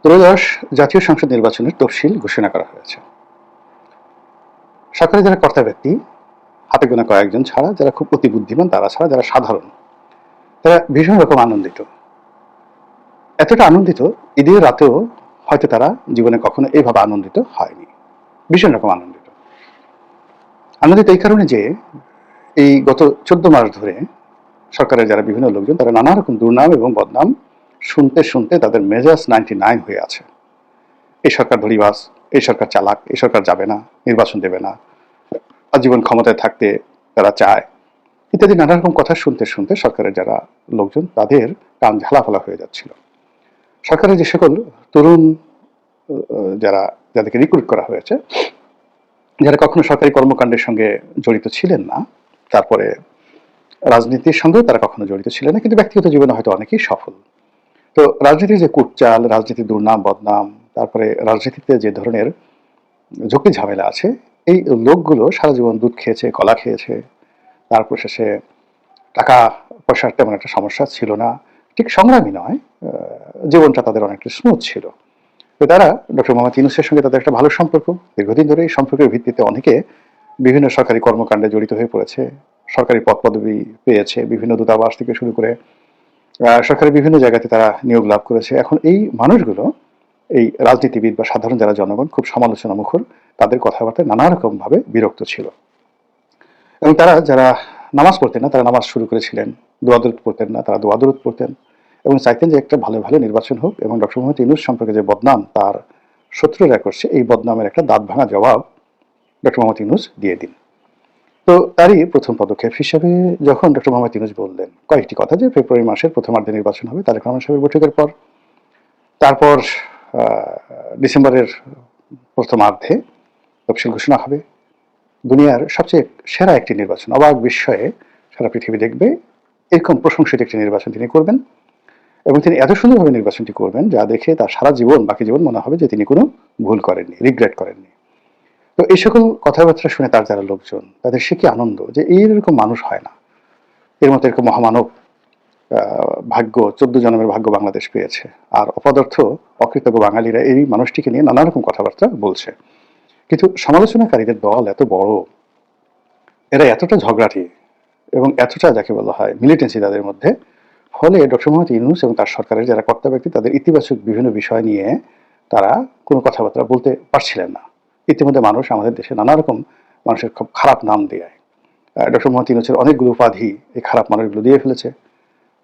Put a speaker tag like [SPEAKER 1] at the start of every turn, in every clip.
[SPEAKER 1] ত্রয়োদশ জাতীয় সংসদ নির্বাচনের তফসিল ঘোষণা করা হয়েছে। সরকারের যারা কর্তা ব্যক্তি, হাতে গোনা কয়েকজন ছাড়া, যারা খুব অতি বুদ্ধিমান তারা ছাড়া যারা সাধারণ, তারা ভীষণ রকম আনন্দিত। এতটা আনন্দিত, ঈদের রাতেও হয়তো তারা জীবনে কখনো এইভাবে আনন্দিত হয়নি। ভীষণ রকম আনন্দিত। আনন্দিত এই কারণে যে এই গত 14 মাস ধরে সরকারের যারা বিভিন্ন লোকজন তারা নানা রকম দুর্নাম এবং বদনাম শুনতে শুনতে তাদের মেজাজ 99 হয়ে আছে। এই সরকার ধড়িবাজ, এই সরকার চালাক, এই সরকার যাবে না, নির্বাচন দেবে না, আজীবন ক্ষমতায় থাকতে তারা চায়, ইত্যাদি নানা রকম কথা শুনতে শুনতে সরকারের যারা লোকজন তাদের কান ঝালাফালা হয়ে যাচ্ছিল। সরকারের যে সকল তরুণ যাদেরকে রিক্রুট করা হয়েছে, যারা কখনো সরকারি কর্মকাণ্ডের সঙ্গে জড়িত ছিলেন না, তারপরে রাজনীতির সঙ্গেও তারা কখনো জড়িত ছিলেন না, কিন্তু ব্যক্তিগত জীবনে হয়তো অনেকেই সফল। তো রাজনীতির যে কুটচাল, রাজনীতির দুর্নাম বদনাম, তারপরে রাজনীতিতে যে ধরনের ঝুঁকি ঝামেলা আছে, এই লোকগুলো সারা জীবন দুধ খেয়েছে, কলা খেয়েছে, তারপর শেষে টাকা পয়সার তেমন একটা সমস্যা ছিল না, ঠিক সংগ্রামী নয়, জীবনটা তাদের অনেকটা স্মুথ ছিল। তো তারা ডক্টর মোহাম্মদ ইউনূসের সঙ্গে তাদের একটা ভালো সম্পর্ক, দীর্ঘদিন ধরে এই সম্পর্কের ভিত্তিতে অনেকে বিভিন্ন সরকারি কর্মকাণ্ডে জড়িত হয়ে পড়েছে, সরকারি পদ পদবি পেয়েছে, বিভিন্ন দূতাবাস থেকে শুরু করে সরকারের বিভিন্ন জায়গাতে তারা নিয়োগ লাভ করেছে। এখন এই মানুষগুলো, এই রাজনীতিবিদ বা সাধারণ যারা জনগণ, খুব সমালোচনা মুখর, তাদের কথাবার্তায় নানা রকম ভাবে বিরক্ত ছিল। এবং তারা যারা নামাজ পড়তেন না, তারা নামাজ শুরু করেছিলেন, দোয়া দরুদ পড়তেন না, তারা দোয়া দরুদ পড়তেন এবং চাইতেন যে একটা ভালো ভালো নির্বাচন হোক এবং ডক্টর মোহাম্মদ ইউনূস সম্পর্কে যে বদনাম তার শত্রুরা করছে, এই বদনামের একটা দাঁত ভাঙা জবাব ডক্টর মোহাম্মদ ইউনূস দিয়ে দিন। তো তারই প্রথম পদক্ষেপ হিসেবে যখন ডক্টর মোহাম্মদ ইউনূস বললেন কয়েকটি কথা, যে ফেব্রুয়ারি মাসের প্রথমার্ধে নির্বাচন হবে তারেক রহমান সাহেবের বৈঠকের পর, তারপর ডিসেম্বরের প্রথমার্ধে তফসিল ঘোষণা হবে, দুনিয়ার সবচেয়ে সেরা একটি নির্বাচন, অবাক বিস্ময়ে সারা পৃথিবী দেখবে, এরকম প্রশংসিত একটি নির্বাচন তিনি করবেন এবং তিনি এত সুন্দরভাবে নির্বাচনটি করবেন যা দেখে তার সারা জীবন, বাকি জীবন মনে হবে যে তিনি কোনো ভুল করেননি, রিগ্রেট করেননি। তো এই সকল কথাবার্তা শুনে তার যারা লোকজন, তাদের সে কি আনন্দ যে এইরকম মানুষ হয় না, এর মতো এরকম মহামানব ভাগ্য, 14 জন্মের ভাগ্য বাংলাদেশ পেয়েছে। আর অপদার্থ অকৃতজ্ঞ বাঙালিরা এই মানুষটিকে নিয়ে নানা রকম কথাবার্তা বলছে। কিন্তু সমালোচনাকারীদের দল এত বড়, এরা এতটা ঝগড়াটি এবং এতটা যাকে বলা হয় মিলিটেন্সি তাদের মধ্যে, ফলে ডক্টর মোহাম্মদ ইউনূস এবং তার সরকারের যারা কর্তা ব্যক্তি তাদের ইতিবাচক বিভিন্ন বিষয় নিয়ে তারা কোনো কথাবার্তা বলতে পারছিলেন না। ইতিমধ্যে মানুষ আমাদের দেশে নানা রকম মানুষের খুব খারাপ নাম দেয়। ডক্টর মোহাম্মদ ইউনূসের অনেকগুলো উপাধি এই খারাপ মানুষগুলো দিয়ে ফেলেছে।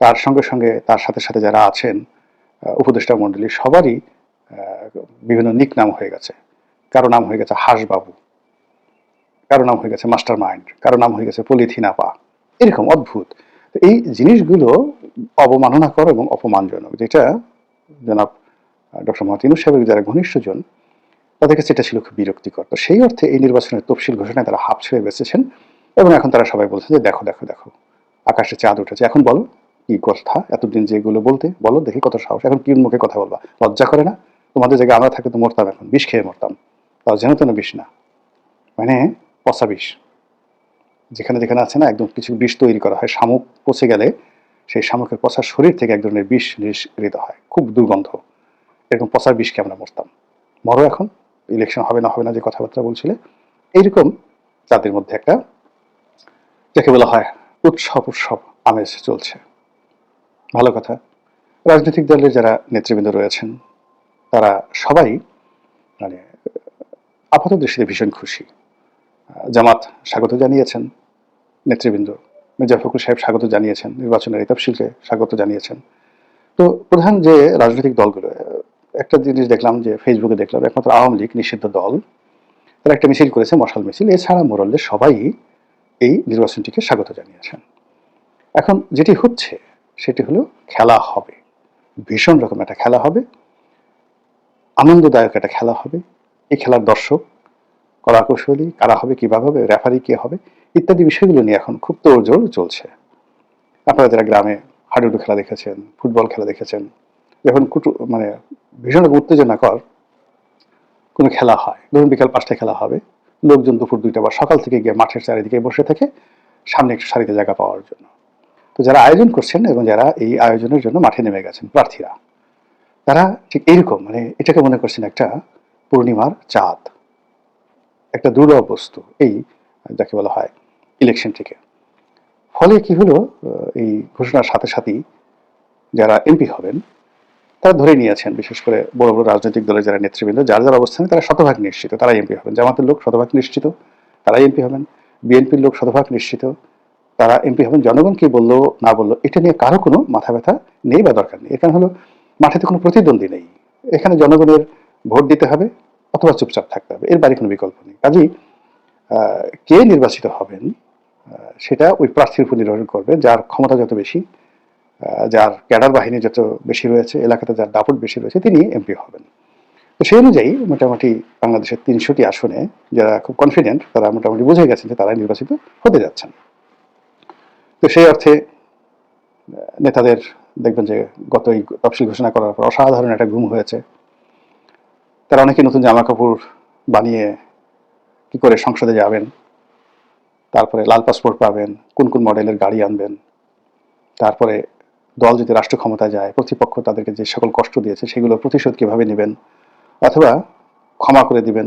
[SPEAKER 1] তার সঙ্গে সঙ্গে তার সাথে সাথে যারা আছেন উপদেষ্টা মণ্ডলী, সবারই বিভিন্ন নিক নাম হয়ে গেছে। কারো নাম হয়ে গেছে হাঁসবাবু, কারো নাম হয়ে গেছে মাস্টার মাইন্ড, কারো নাম হয়ে গেছে পলিথিন আপা, এরকম অদ্ভুত। তো এই জিনিসগুলো অবমাননাকর এবং অপমানজনক, যেটা জনাব ডক্টর মোহাম্মদ ইউনূস সাহেবের যারা ঘনিষ্ঠজন তাদের কাছে এটা ছিল খুব বিরক্তিকর। তো সেই অর্থে এই নির্বাচনের তফসিল ঘোষণায় তারা হাঁপ ছেড়ে বেঁচেছেন এবং এখন তারা সবাই বলছে যে দেখো দেখো দেখো, আকাশে চাঁদ উঠেছে, এখন বলো কি কথা, এতদিন যেগুলো বলতে বলো, দেখি কত সাহস, এখন কি মুখে কথা বলবা, লজ্জা করে না? তোমাদের জায়গায় আমরা থাকলে তো মরতাম, এখন বিষ খেয়ে মরতাম, তাও যেন তেন বিষ না, মানে পচা বিষ। যেখানে যেখানে আছে না একদম কিছু বিষ তৈরি করা হয়, শামুক পচে গেলে সেই শামুকের পচা শরীর থেকে এক ধরনের বিষ নিষ্কৃত হয়, খুব দুর্গন্ধ, এরকম পচা বিষকে আমরা মরতাম, মরো এখন, ইলেকশন হবে না হবে না যে কথাবার্তা বলছিলে, এইরকম তাদের মধ্যে একটা যাকে বলা হয় উৎসব উৎসব আমেজ চলছে। ভালো কথা। রাজনৈতিক দলের যারা নেতৃবৃন্দ রয়েছেন তারা সবাই মানে আপাত দৃষ্টিতে ভীষণ খুশি। জামাত স্বাগত জানিয়েছেন, নেতৃবৃন্দ মির্জা ফখরুল সাহেব স্বাগত জানিয়েছেন, নির্বাচনের এই তফসিলকে স্বাগত জানিয়েছেন। তো প্রধান যে রাজনৈতিক দলগুলো, একটা জিনিস দেখলাম যে ফেসবুকে দেখলাম, একমাত্র আওয়ামী লীগ নিষিদ্ধ দল, তারা একটা মিছিল করেছে, মশাল মিছিল, এছাড়া মোরাললে সবাই এই নির্বাচনটিকে স্বাগত জানিয়েছেন। এখন যেটি হচ্ছে সেটি হলো খেলা হবে, ভীষণ রকম একটা খেলা হবে, আনন্দদায়ক একটা খেলা হবে। এই খেলার দর্শক, কলাকুশলী কারা হবে, কিভাবে হবে, রেফারি কে হবে, ইত্যাদি বিষয়গুলো নিয়ে এখন খুব তোড়জোড় চলছে। আপনারা যারা গ্রামে হাডুডু খেলা দেখেছেন, ফুটবল খেলা দেখেছেন, যখন মানে ভীষণ উত্তেজনাকর কোনো খেলা হয়, ধরুন বিকাল 5টায় খেলা হবে, লোকজন দুপুর 2টা বা সকাল থেকে গিয়ে মাঠের চারিদিকে বসে থাকে সামনে একটু সারিতে জায়গা পাওয়ার জন্য। তো যারা আয়োজন করছেন এবং যারা এই আয়োজনের জন্য মাঠে নেমে গেছেন প্রার্থীরা, তারা ঠিক এইরকম, মানে এটাকে মনে করছেন একটা পূর্ণিমার চাঁদ, একটা দুর্লভ বস্তু, এই যাকে বলা হয় ইলেকশনটিকে। ফলে কি হলো, এই ঘোষণার সাথে সাথেই যারা এমপি হবেন তারা ধরে নিয়েছেন, বিশেষ করে বড় বড় রাজনৈতিক দলের যারা নেতৃবৃন্দ, যার যার অবস্থানে তারা শতভাগ নিশ্চিত তারাই এমপি হবেন। জামাতের লোক শতভাগ নিশ্চিত তারাই এমপি হবেন, বিএনপির লোক শতভাগ নিশ্চিত তারা এমপি হবেন। জনগণ কি বললো না বললো এটা নিয়ে কারো কোনো মাথা ব্যথা নেই বা দরকার নেই। এখানে হলো মাঠেতে কোনো প্রতিদ্বন্দ্বী নেই, এখানে জনগণের ভোট দিতে হবে অথবা চুপচাপ থাকতে হবে, এর বাইরে কোনো বিকল্প নেই। কাজেই কে নির্বাচিত হবেন সেটা ওই প্রার্থীর উপর নির্ভর করবে, যার ক্ষমতা যত বেশি, যার ক্যাডার বাহিনী যত বেশি রয়েছে, এলাকাতে যার দাপট বেশি রয়েছে, তিনি এমপি হবেন। তো সেই অনুযায়ী মোটামুটি বাংলাদেশের 300টি আসনে যারা খুব কনফিডেন্ট তারা মোটামুটি বুঝে গেছেন যে তারা নির্বাচিত হতে যাচ্ছেন। তো সেই অর্থে নেতাদের দেখবেন যে গত এই তফসিল ঘোষণা করার পর অসাধারণ একটা ঘুম হয়েছে। তারা অনেকে নতুন জামা কাপড় বানিয়ে কি করে সংসদে যাবেন, তারপরে লাল পাসপোর্ট পাবেন, কোন কোন মডেলের গাড়ি আনবেন, তারপরে দল যদি রাষ্ট্র ক্ষমতায় যায় প্রতিপক্ষ তাদেরকে যে সকল কষ্ট দিয়েছে সেগুলো প্রতিশোধ কিভাবে নেবেন অথবা ক্ষমা করে দিবেন,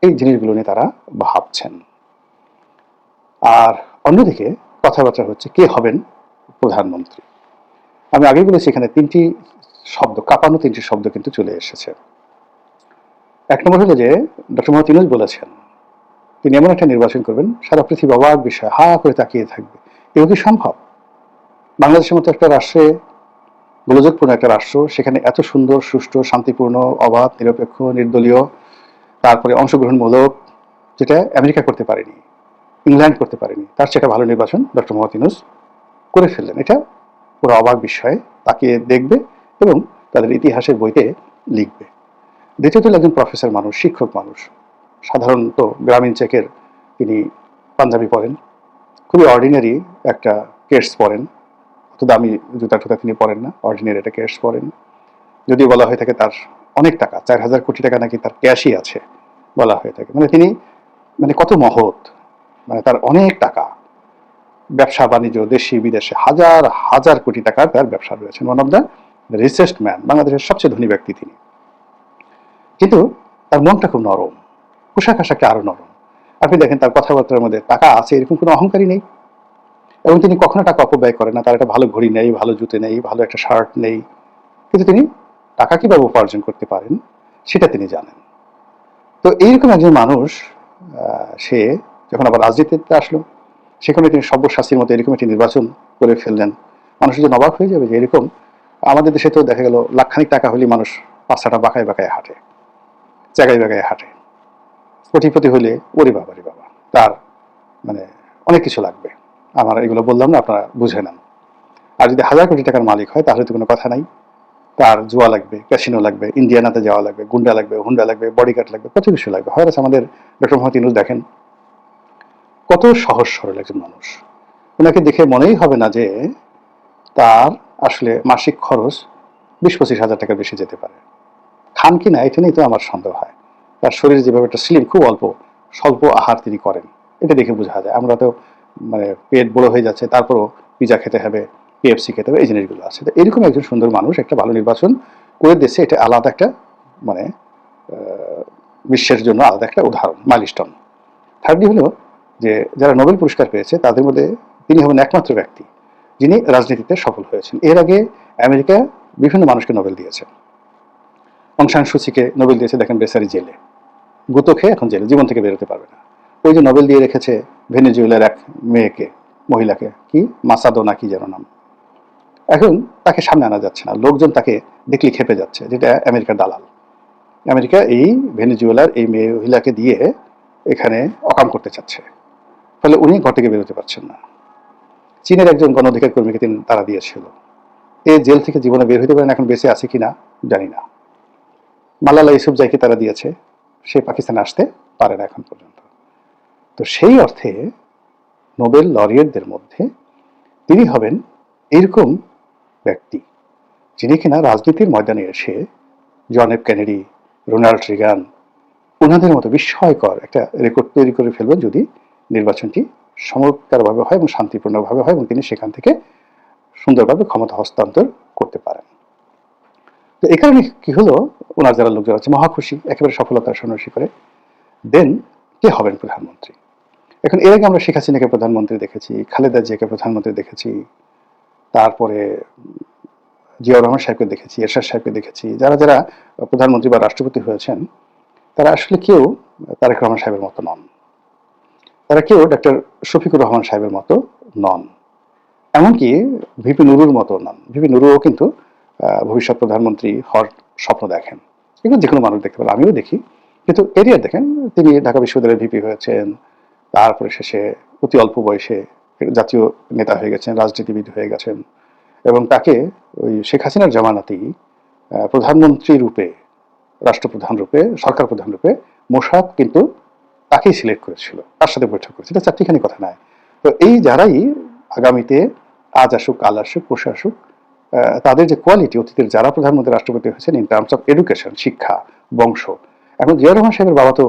[SPEAKER 1] এই জিনিসগুলো নিয়ে তারা ভাবছেন। আর অন্যদিকে কথাবার্তা হচ্ছে কে হবেন প্রধানমন্ত্রী। আমি আগেই বলেছি এখানে তিনটি শব্দ, কাঁপানো তিনটি শব্দ কিন্তু চলে এসেছে। এক নম্বর হলো যে ডক্টর মোহাম্মদ ইউনূস বলেছেন তিনি এমন একটা নির্বাচন করবেন সারা পৃথিবী অবাক বিষয় হা করে তাকিয়ে থাকবে। এও কি সম্ভব? বাংলাদেশের মতো একটা রাষ্ট্রে, গোলযোগপূর্ণ একটা রাষ্ট্র, সেখানে এত সুন্দর সুষ্ঠু শান্তিপূর্ণ অবাধ নিরপেক্ষ নির্দলীয় তারপরে অংশগ্রহণমূলক, যেটা আমেরিকা করতে পারেনি, ইংল্যান্ড করতে পারেনি, তার সেটা ভালো নির্বাচন ডক্টর মোহাম্মদ ইউনূস করে ফেললেন। এটা পুরো অবাক বিষয়ে তাকিয়ে দেখবে এবং তাদের ইতিহাসের বইতে লিখবে। দ্বিতীয়ত একজন প্রফেসর মানুষ, শিক্ষক মানুষ, সাধারণত গ্রামীণ চেকের তিনি পাঞ্জাবি পরেন, খুবই অর্ডিনারি একটা কেটস পরেন, অত দামি জুতা টুতা তিনি পরেন না, অর্ডিনারি একটা কেটস পরেন। যদি বলা হয়ে থাকে তার অনেক টাকা, 4000 কোটি টাকা নাকি তার ক্যাশই আছে বলা হয়ে থাকে, মানে তিনি মানে কত মহৎ, মানে তার অনেক টাকা, ব্যবসা বাণিজ্য দেশি বিদেশে হাজার হাজার কোটি টাকার তার ব্যবসা রয়েছে, one of the richest man, বাংলাদেশের সবচেয়ে ধনী ব্যক্তি তিনি। কিন্তু তার মনটা খুব নরম, পোশাক আশাকটা আরো নরম। আপনি দেখেন তার কথাবার্তার মধ্যে টাকা আছে এরকম কোনো অহংকারই নেই, এবং তিনি কখনো টাকা অপব্যয় করেন না। তার একটা ভালো ঘড়ি নেই, ভালো জুতে নেই, ভালো একটা শার্ট নেই, কিন্তু তিনি টাকা কিভাবে উপার্জন করতে পারেন সেটা তিনি জানেন। তো এইরকম একজন মানুষ সে যখন আবার রাজনীতিতে আসলো সেখানে তিনি সব্যসাচীর মতো এরকম একটি নির্বাচন করে ফেললেন, মানুষ যেন অবাক হয়ে যাবে যে এরকম। আমাদের দেশে তো দেখা গেল লাখখানিক টাকা হলে মানুষ পাঁচটা বাঁকায় বাঁকায় হাঁটে, জায়গায় জায়গায় হাঁটে। কোটিপতি হলে ওরে বাবা রে বাবা, তার মানে অনেক কিছু লাগবে, আমার এগুলো বললাম না, আপনারা বুঝে নেন। আর যদি হাজার কোটি টাকার মালিক হয় তাহলে তো কোনো কথা নাই, তার জুয়া লাগবে, ক্যাসিনো লাগবে, ইন্ডিয়ানাতে যাওয়া লাগবে, গুন্ডা লাগবে, হুন্ডা লাগবে, বডিগার্ড লাগবে, কত কিছু লাগবে। হয় আমাদের ডক্টর মোহাম্মদ ইউনূস দেখেন কত সহজ সরল একজন মানুষ, ওনাকে দেখে মনেই হবে না যে তার আসলে মাসিক খরচ 20-25 হাজার টাকার বেশি যেতে পারে। খান কি না এটা নিয়ে তো আমার সন্দেহ হয়। তার শরীর যেভাবে একটা স্লিম, খুব অল্প স্বল্প আহার তিনি করেন, এটা দেখে বোঝা যায়। আমরা তো মানে পেট বড় হয়ে যাচ্ছে তারপরও পিজা খেতে হবে, কেএফসি খেতে হবে, এই জিনিসগুলো আছে। তো এরকম একজন সুন্দর মানুষ একটা ভালো নির্বাচন করে দিচ্ছে, এটা আলাদা একটা মানে বিশ্বের জন্য আলাদা একটা উদাহরণ, মাইলস্টোন। থার্ডলি হলো যে যারা নোবেল পুরস্কার পেয়েছে তাদের মধ্যে তিনি হবেন একমাত্র ব্যক্তি যিনি রাজনীতিতে সফল হয়েছেন। এর আগে আমেরিকা বিভিন্ন মানুষকে নোবেল দিয়েছে, অং সান সুচিকে নোবেল দিয়েছে, দেখেন বেচারি জেলে, গুতো খেয়ে এখন জেলে, জীবন থেকে বেরোতে পারবে না। ওই যে নোবেল দিয়ে রেখেছে ভেনেজুয়েলার এক মেয়েকে, মহিলাকে, কি মাসাদো না কি যেন নাম, এখন তাকে সামনে আনা যাচ্ছে না, লোকজন তাকে দেখলে খেপে যাচ্ছে, যেটা আমেরিকার দালাল। আমেরিকা এই ভেনেজুয়েলার এই মহিলাকে দিয়ে এখানে অকাম করতে চাচ্ছে, ফলে উনি ঘর থেকে বেরোতে পারছেন না। চীনের একজন গণ অধিকার কর্মীকে তারা দিয়েছিল, এই জেল থেকে জীবনে বের হইতে পারেন, এখন বেঁচে আছে কিনা জানি না। মালালা ইউসুফজাইকে তারা দিয়েছে, সে পাকিস্তানে আসতে পারে না এখন পর্যন্ত। তো সেই অর্থে নোবেল লরিয়েটদের মধ্যে তিনি হবেন এরকম ব্যক্তি যিনি কিনা রাজনীতির ময়দানে এসে John F Kennedy, Ronald Reagan, ওনাদের মতো বিস্ময়কর একটা রেকর্ড তৈরি করে ফেলবেন যদি নির্বাচনটি চমৎকারভাবে হয় এবং শান্তিপূর্ণভাবে হয় এবং তিনি সেখান থেকে সুন্দরভাবে ক্ষমতা হস্তান্তর করতে পারেন। তো এই কারণে কি হলো, ওনার যারা লোকজন আছে মহা খুশি, একেবারে সফলতার সন্ন্যাসী করে। দেন কে হবেন প্রধানমন্ত্রী? এখন এর আগে আমরা শেখ হাসিনাকে প্রধানমন্ত্রী দেখেছি, খালেদা জিয়াকে প্রধানমন্ত্রী দেখেছি, তারপরে জিয়াউর রহমান সাহেবকে দেখেছি, এরশাদ সাহেবকে দেখেছি। যারা যারা প্রধানমন্ত্রী বা রাষ্ট্রপতি হয়েছেন তারা আসলে কেউ তারেক রহমান সাহেবের মতো নন, তারা কেউ ডক্টর শফিকুর রহমান সাহেবের মতো নন, এমনকি ভিপি নুরুর মতো নন। ভিপি নুরুও কিন্তু ভবিষ্যৎ প্রধানমন্ত্রী হওয়ার স্বপ্ন দেখেন, এগুলো যে কোনো মানুষ দেখতে পারে, আমিও দেখি। কিন্তু এরিয়ার দেখেন, তিনি ঢাকা বিশ্ববিদ্যালয়ের ভিপি হয়েছেন, তারপরে শেষে অতি অল্প বয়সে জাতীয় নেতা হয়ে গেছেন, রাজনীতিবিদ হয়ে গেছেন, এবং তাকে ওই শেখ হাসিনার জামানাতেই প্রধানমন্ত্রী রূপে, রাষ্ট্রপ্রধান রূপে, সরকার প্রধান রূপে মোশাররফ কিন্তু তাকেই সিলেক্ট করেছিল, তার সাথে বৈঠক করেছিল। চারটিখানি কথা নয়। তো এই যারাই আগামীতে আজ আসুক, কাল আসুক, পরশু আসুক, তাদের যে কোয়ালিটি, অতীতের যারা প্রধানমন্ত্রী রাষ্ট্রপতি হয়েছেন ইন টার্মস অফ এডুকেশন, শিক্ষা, বংশ। এখন জিয়াউর রহমান সাহেবের বাবা তো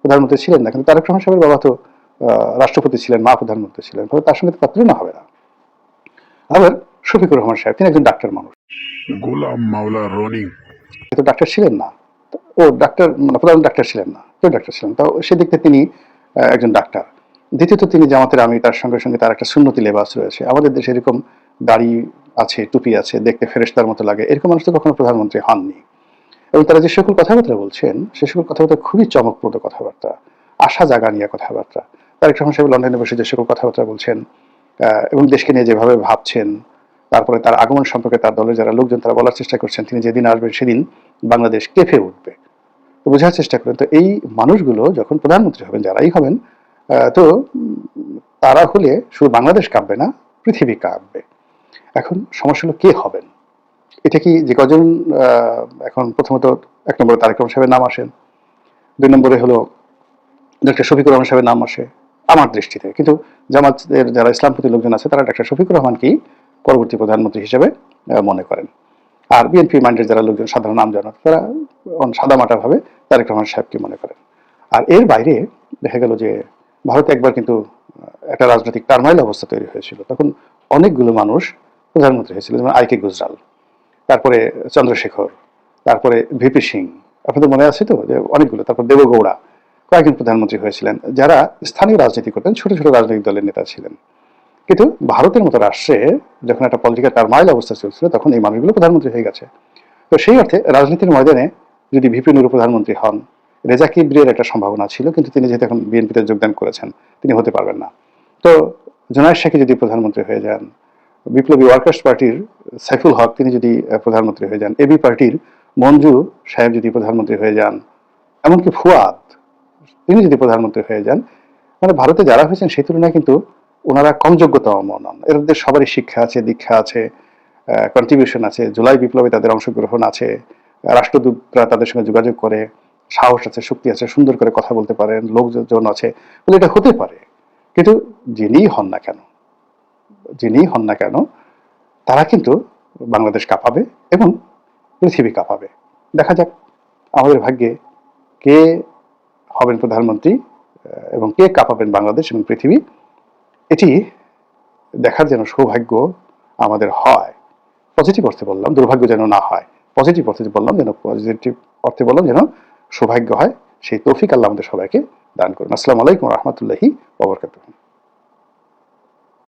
[SPEAKER 1] প্রধানমন্ত্রী ছিলেন না, কিন্তু তারেক রহমান সাহেবের বাবা তো রাষ্ট্রপতি ছিলেন, মা প্রধানমন্ত্রী ছিলেন, ফলে তার সঙ্গে তো তার তুলনা হবে না। আবার শফিকুর রহমান সাহেব, তিনি একজন ডাক্তার মানুষ,
[SPEAKER 2] গোলাম মাওলা রনি
[SPEAKER 1] কিন্তু ডাক্তার ছিলেন না। ও ডাক্তার মানে প্রধান ডাক্তার ছিলেন না, কেউ ডাক্তার ছিলেন, তাও সেদিক থেকে তিনি একজন ডাক্তার। দ্বিতীয়ত তিনি জামাতের আমি, তার সঙ্গে সঙ্গে তার একটা সুন্নতি লেবাস রয়েছে। আমাদের দেশে এরকম দাড়ি আছে, টুপি আছে, দেখতে ফেরেশতার মতো লাগে, এরকম মানুষ তো কখনো প্রধানমন্ত্রী হননি। এবং তারা যে সকল কথাবার্তা বলছেন, সে সকল কথাবার্তা খুবই চমকপ্রদ কথাবার্তা, আশা জাগা নিয়ে কথাবার্তা। তারেক রহমান সাহেব লন্ডনে বসে যে সকল কথাবার্তা বলছেন এবং দেশকে নিয়ে যেভাবে ভাবছেন, তারপরে তার আগমন সম্পর্কে তার দলের যারা লোকজন তারা বলার চেষ্টা করছেন তিনি যেদিন আসবেন সেদিন বাংলাদেশ কেঁপে উঠবে, তো বোঝার চেষ্টা করেন। তো এই মানুষগুলো যখন প্রধানমন্ত্রী হবেন, যারাই হবেন, তো তারা হলে শুধু বাংলাদেশ কাঁপবে না, পৃথিবী কাঁপবে। এখন সমস্যা হলো কে হবেন। এটা কি যে কজন, এখন প্রথমত এক নম্বরে তারেক রহমান সাহেবের নাম আসেন, দুই নম্বরে হলো ডক্টর শফিকুর রহমান সাহেবের নাম আসে আমার দৃষ্টিতে। কিন্তু জামাতের যারা ইসলামপন্থী লোকজন আছে তারা ডক্টর শফিকুর রহমানকেই পরবর্তী প্রধানমন্ত্রী হিসেবে মনে করেন। আর বিএনপি মাইন্ডের যারা লোকজন সাধারণ নাম জানান তারা সাদামাটা ভাবে তারেক রহমান সাহেবকে মনে করেন। আর এর বাইরে দেখা গেল যে ভারতে একবার কিন্তু একটা রাজনৈতিক টার্মাইল অবস্থা তৈরি হয়েছিল, তখন অনেকগুলো মানুষ প্রধানমন্ত্রী হয়েছিল, যেমন আইকে গুজরাল, তারপরে চন্দ্রশেখর, তারপরে ভিপি সিং, আপনাদের মনে আছে তো যে অনেকগুলো, তারপর দেবগৌড়া, কয়েকজন প্রধানমন্ত্রী হয়েছিলেন যারা স্থানীয় রাজনীতি করতেন, ছোট ছোট রাজনৈতিক দলের নেতা ছিলেন। কিন্তু ভারতের মতো রাষ্ট্রে যখন একটা পলিটিক্যাল টার্মাইল অবস্থা চলছিল তখন এই মানুষগুলো প্রধানমন্ত্রী হয়ে গেছে। তো সেই অর্থে রাজনীতির ময়দানে যদি ভিপি নুরু প্রধানমন্ত্রী হন, রেজা কিবরিয়ার একটা সম্ভাবনা ছিল, কিন্তু তিনি যেহেতু এখন বিএনপিতে যোগদান করেছেন তিনি হতে পারবেন না। তো জোনায়েদ শেখ যদি প্রধানমন্ত্রী হয়ে যান, বিপ্লবী ওয়ার্কার্স পার্টির সাইফুল হক তিনি যদি প্রধানমন্ত্রী হয়ে যান, এবি পার্টির মঞ্জু সাহেব যদি প্রধানমন্ত্রী হয়ে যান, এমনকি ফুয়াদ তিনি যদি প্রধানমন্ত্রী হয়ে যান, মানে ভারতে যারা হয়েছেন সেই তুলনায় কিন্তু ওনারা কম যোগ্যতম নন। এদের সবারই শিক্ষা আছে, দীক্ষা আছে, কন্ট্রিবিউশন আছে, জুলাই বিপ্লবে তাদের অংশগ্রহণ আছে, রাষ্ট্রদূতরা তাদের সঙ্গে যোগাযোগ করে, সাহস আছে, শক্তি আছে, সুন্দর করে কথা বলতে পারেন, লোকজন আছে, বলে এটা হতে পারে। কিন্তু যিনিই হন না কেন, যিনিই হন না কেন, তারা কিন্তু বাংলাদেশ কাঁপাবে এবং পৃথিবী কাঁপাবে। দেখা যাক আমাদের ভাগ্যে কে হবেন প্রধানমন্ত্রী এবং কে কাঁপাবেন বাংলাদেশ এবং পৃথিবী, এটি দেখার যেন সৌভাগ্য আমাদের হয়। পজিটিভ অর্থে বললাম, দুর্ভাগ্য যেন না হয়। পজিটিভ অর্থে বললাম যেন, পজিটিভ অর্থে বললাম যেন সৌভাগ্য হয়। সেই তৌফিক আল্লাহ আমাদের সবাইকে দান করুন। আসসালামু আলাইকুম ওয়া রাহমাতুল্লাহি ওয়া বারাকাতুহু।